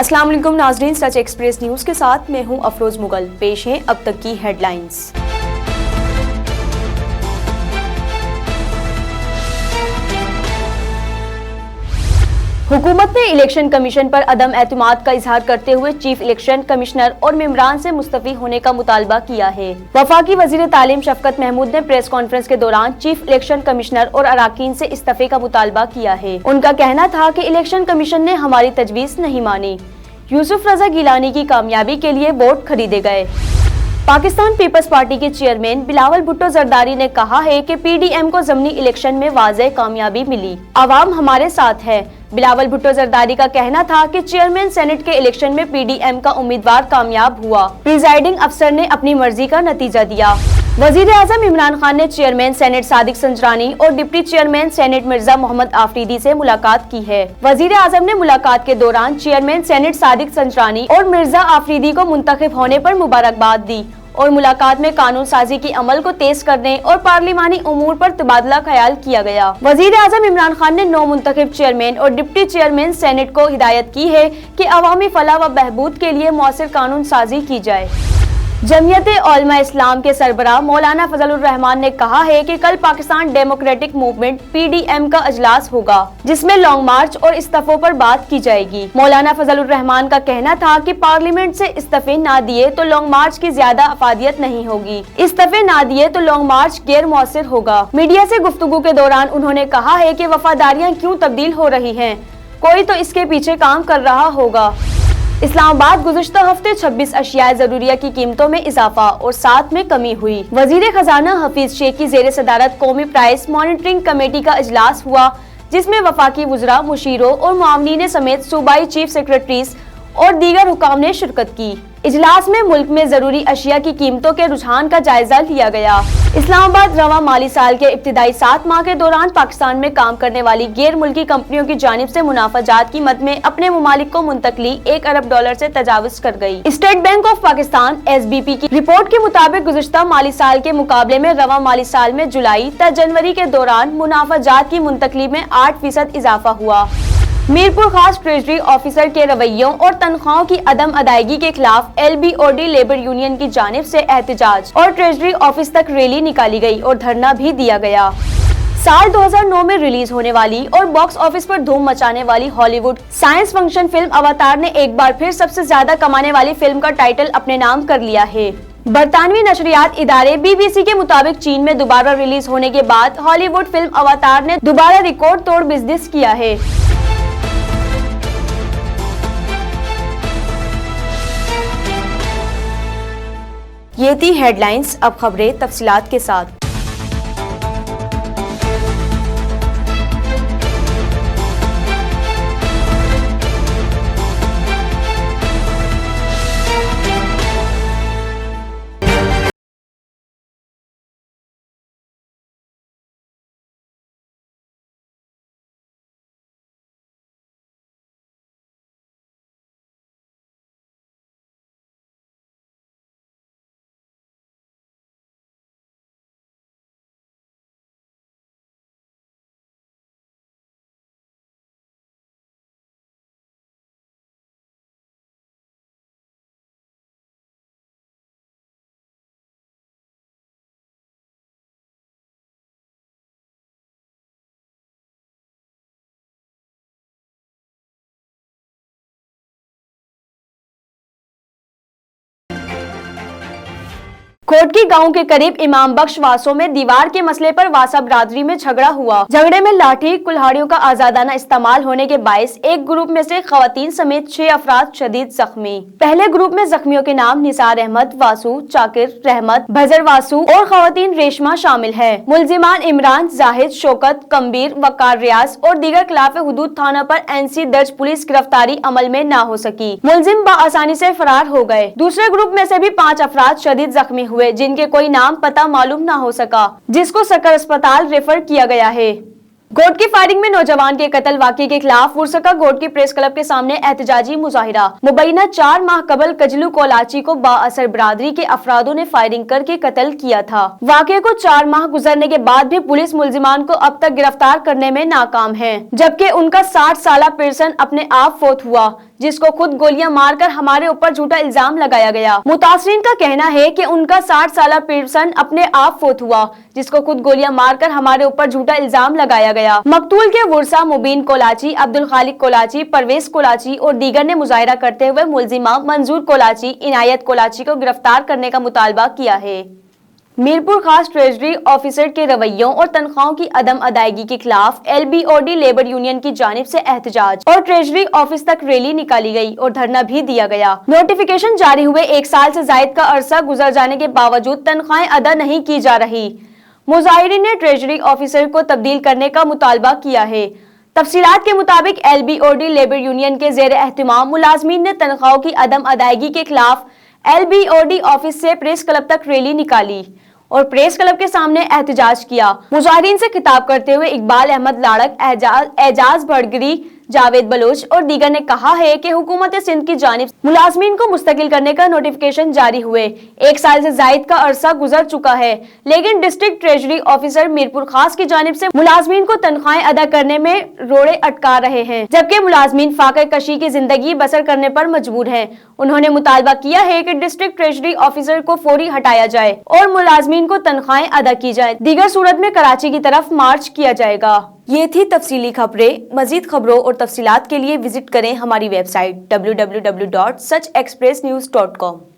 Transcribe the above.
अस्सलाम वालेकुम नाज़रीन, सच एक्सप्रेस न्यूज के साथ मैं हूं अफरोज मुगल। पेश हैं अब तक की हेडलाइंस। हुकूमत ने इलेक्शन कमीशन पर अदम एतमाद का इजहार करते हुए चीफ इलेक्शन कमिश्नर और मेंबरान से मुस्तफी होने का मुतालबा किया है। वफाकी वजीर तालीम शफकत महमूद ने प्रेस कॉन्फ्रेंस के दौरान चीफ इलेक्शन कमिश्नर और अराकीन से इस्तीफे का मुतालबा किया है। उनका कहना था कि इलेक्शन कमीशन ने हमारी तजवीज़ नहीं मानी। यूसुफ रजा गिलानी की कामयाबी के लिए वोट खरीदे गए। पाकिस्तान पीपल्स पार्टी के चेयरमैन बिलावल भुट्टो जरदारी ने कहा है कि पीडीएम को ज़मनी इलेक्शन में वाज़ेह कामयाबी मिली, आवाम हमारे साथ है। बिलावल भुट्टो जरदारी का कहना था कि चेयरमैन सेनेट के इलेक्शन में पीडीएम का उम्मीदवार कामयाब हुआ। प्रिजाइडिंग अफसर ने अपनी मर्जी का नतीजा दिया। वजीर आजम इमरान खान ने चेयरमैन सेनेट सादिक संजरानी और deputy chairman senate Mirza Mohammad Afridi से मुलाकात की है। वजीर आजम ने मुलाकात के दौरान चेयरमैन सेनेट सादिक संजरानी और मिर्जा आफरीदी को मुंतखब होने पर मुबारकबाद दी और मुलाकात में कानून साजी की अमल को तेज करने और पार्लिमानी उमूर पर तबादला ख्याल किया गया। वजीर आजम इमरान खान ने 9 मुंतखब चेयरमैन और डिप्टी चेयरमैन सेनेट को हिदायत की है कि अवामी फलाह व बहबूद के लिए मौसर कानून साजी की जाए। जमियत उलमा इस्लाम के सरबराह मौलाना फजलुर रहमान ने कहा है कि कल पाकिस्तान डेमोक्रेटिक मूवमेंट पीडीएम का अजलास होगा, जिसमें लॉन्ग मार्च और इस्तीफों पर बात की जाएगी। मौलाना फजलुर रहमान का कहना था कि पार्लियामेंट से इस्तीफे ना दिए तो लॉन्ग मार्च की ज्यादा अफादियत नहीं होगी, इस्तीफे ना दिए तो लॉन्ग मार्च गैर मौसर होगा। मीडिया से गुफ्तगू के दौरान उन्होंने कहा है कि वफादारियाँ क्यों तब्दील हो रही हैं, कोई तो इसके पीछे काम कर रहा होगा। इस्लामाबाद गुज़िश्ता हफ्ते 26 अशिया ज़रूरिया की कीमतों में इजाफा और 7 में कमी हुई। वजीर खजाना हफीज शेख की जेर सदारत कौमी प्राइस मॉनिटरिंग कमेटी का इजलास हुआ, जिसमें वफाकी वज़रा, मुशीरों और मुआवनीन समेत सूबाई चीफ सेक्रेटरीज और दीगर हुकाम ने शिरकत की। इजलास में मुल्क में जरूरी अशिया की कीमतों के रुझान का जायजा लिया गया। इस्लामाबाद रवा माली साल के इब्तिदाई 7 माह के दौरान पाकिस्तान में काम करने वाली गैर मुल्की कंपनियों की जानिब से मुनाफाजात की मद में अपने ममालिक को मुंतकली $1 अरब से तजावुज कर गई। State bank of Pakistan SBP की रिपोर्ट के मुताबिक गुज़िश्ता माली साल के मुकाबले में रवा माली साल में जुलाई ता जनवरी के दौरान मुनाफाजात की मुंतकली में 8% इजाफा हुआ। मीरपुर खास ट्रेजरी ऑफिसर के रवैयों और तनख्वाहों की अदम अदायगी के खिलाफ LBOD लेबर यूनियन की जानिब से एहतजाज और ट्रेजरी ऑफिस तक रैली निकाली गई और धरना भी दिया गया। साल 2009 में रिलीज होने वाली और बॉक्स ऑफिस पर धूम मचाने वाली हॉलीवुड साइंस फिक्शन फिल्म अवतार ने एक बार फिर सबसे ज्यादा कमाने वाली फिल्म का टाइटल अपने नाम कर लिया है। बरतानवी नशरियात इदारे BBC के मुताबिक चीन में दोबारा रिलीज होने के बाद हॉलीवुड फिल्म अवतार ने दोबारा रिकॉर्ड तोड़ बिजनेस किया है। ये थी हेडलाइंस, अब खबरें तफसीलात के साथ। कोटकी गांव के करीब इमाम बख्श वासों में दीवार के मसले पर वासा बरादरी में झगड़ा हुआ। झगड़े में लाठी कुल्हाड़ियों का आजादाना इस्तेमाल होने के बायस एक ग्रुप में से खवातीन समेत 6 अफराद शदीद जख्मी। पहले ग्रुप में जख्मियों के नाम निसार अहमद, वासु, चाकिर, रहमत, भजर वासु और खवातीन रेशमा शामिल है। मुलजिमान इमरान, जाहिद, शौकत, कम्बीर, वकार रियाज और दीगर खिलाफ हुदूद थाना पर NC दर्ज, पुलिस गिरफ्तारी अमल में न हो सकी। मुलजिम बआसानी से फरार हो गए। दूसरे ग्रुप में से भी 5 अफराद शदीद जख्मी हुए, जिनके कोई नाम पता मालूम ना हो सका, जिसको सकर अस्पताल रेफर किया गया है। गोट की फायरिंग में नौजवान के कत्ल वाक़े के खिलाफ वुरसका गोट की प्रेस क्लब के सामने एहतजाजी मुजाहिरा। मुबैना 4 माह कबल कजलू कोलाची को बाअसर बरादरी के अफरादों ने फायरिंग करके कत्ल किया था। वाक़े को 4 माह गुजरने के बाद भी पुलिस मुलजिमान को अब तक गिरफ्तार करने में नाकाम है, जबकि उनका 60 साला पिर्सन अपने आप फोत हुआ, जिसको खुद गोलियां मारकर हमारे ऊपर झूठा इल्जाम लगाया गया। मुतासरीन का कहना है कि उनका 60 साला पर्सन अपने आप फोत हुआ, जिसको खुद गोलियां मारकर हमारे ऊपर झूठा इल्जाम लगाया गया। मकतूल के वर्सा मुबीन कोलाची, अब्दुल खालिक कोलाची, परवेज कोलाची और दीगर ने मुजाहिरा करते हुए मुलजिमा मंजूर कोलाची, इनायत कोलाची को गिरफ्तार करने का मुतालबा किया है। मीरपुर खास ट्रेजरी ऑफिसर के रवैयों और तनख्वाहों की अदम अदायगी के खिलाफ LBOD लेबर यूनियन की जानिब से एहतजाज और ट्रेजरी ऑफिस तक रैली निकाली गई और धरना भी दिया गया। नोटिफिकेशन जारी हुए 1 साल से जायद का अरसा गुजर जाने के बावजूद तनख्वाहें अदा नहीं की जा रही। मुजाहिरीन ने ट्रेजरी ऑफिसर को तब्दील करने का मुतालबा किया है। तफसीलात के मुताबिक LBOD लेबर यूनियन के जेर एहतमाम मुलाजमीन ने तनख्वाहों की अदम अदायगी के खिलाफ LBOD ऑफिस से प्रेस क्लब तक रैली निकाली और प्रेस क्लब के सामने एहतजाज किया। मुजाहिरीन से खिताब करते हुए इकबाल अहमद लाड़क, एजाज भड़गरी, जावेद बलोच और दीगर ने कहा है कि हुकूमत सिंध की जानिब मुलाजमीन को मुस्तकिल करने का नोटिफिकेशन जारी हुए 1 साल से जायद का अरसा गुजर चुका है, लेकिन डिस्ट्रिक्ट ट्रेजरी ऑफिसर मीरपुर खास की जानिब से मुलाजमीन को तनख्वाहें अदा करने में रोड़े अटका रहे हैं, जबकि मुलाजमीन फाके कशी की जिंदगी बसर करने पर मजबूर हैं। उन्होंने मुतालबा किया है कि डिस्ट्रिक्ट ट्रेजरी ऑफिसर को फौरी हटाया जाए और मुलाजमीन को तनख्वाहें अदा की जाए, दीगर सूरत में कराची की तरफ मार्च किया जाएगा। ये थी तफसीली खबरें। मजीद खबरों और तफसीलात के लिए विजिट करें हमारी वेबसाइट www.suchexpressnews.com।